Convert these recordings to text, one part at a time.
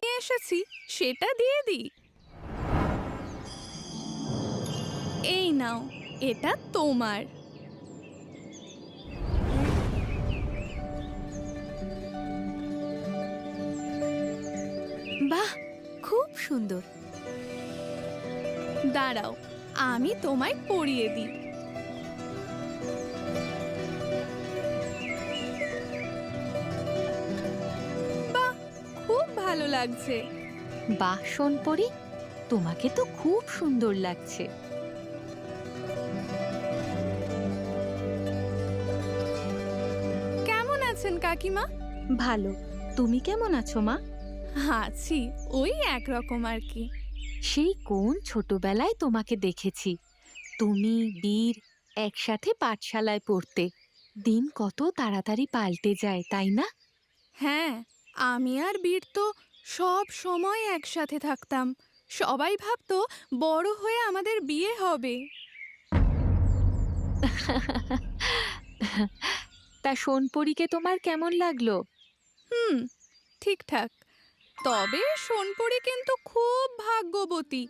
নিয়ে এসেছি সেটা দিয়ে দিই। এই নাও, এটা তোমার। বাহ, খুব সুন্দর। দাঁড়াও, আমি তোমায় পরিয়ে দিই। বাহ, খুব ভালো লাগছে। বাহ সোনপরি, তোমাকে তো খুব সুন্দর লাগছে। কেমন আছেন কাকিমা? ভালো, তুমি কেমন আছো মা? আছি, ওই একরকম আর কি। সেই কোন ছোটবেলায় তোমাকে দেখেছি, তুমি বীর একসাথে পাঠশালায় পড়তে। দিন কত তাড়াতাড়ি পাল্টে যায়, তাই না? হ্যাঁ, আমি আর বীর তো সব সময় একসাথে থাকতাম। সবাই ভাবতো বড় হয়ে আমাদের বিয়ে হবে। তা সোনপরীকে তোমার কেমন লাগলো? হুম, ঠিকঠাক। তবে সোনপরি কিন্তু খুব ভাগ্যবতী,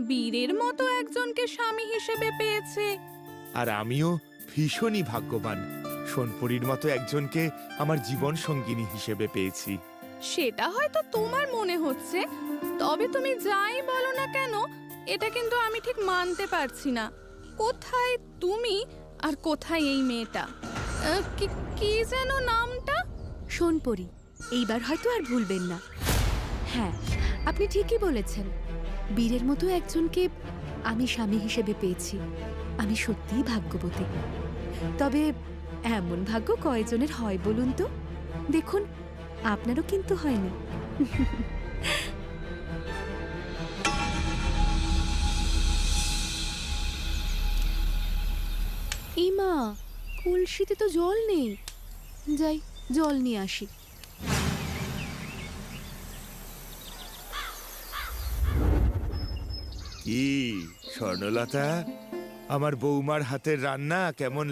বীরের মতো একজনকে স্বামী হিসেবে পেয়েছে। আর আমিও ভীষণই ভাগ্যবান, সোনপরীর মতো একজনকে আমার জীবন সঙ্গিনী হিসেবে পেয়েছি। সেটা হয়তো তোমার মনে হচ্ছে, তবে তুমি যাই বলো না কেন, এটা কিন্তু আমি ঠিক মানতে পারছি না। কোথায় তুমি আর কোথায় এই মেয়েটা? কি কি যেন নামটা? সোনপরি, এইবার হয়তো আর ভুলবেন না। হ্যাঁ, আপনি ঠিকই বলেছেন, বীরের মতো একজনকে আমি স্বামী হিসেবে পেয়েছি। আমি সত্যিই ভাগ্যবতী। তবে এমন ভাগ্য কয়জনের হয় বলুন তো? দেখুন, আপনারও কিন্তু হয়নি। ইমা, কলসিতে তো জল নেই। যাই, জল নিয়ে আসি। কি স্বর্ণলতা, আমার বৌমার হাতের রান্না কেমন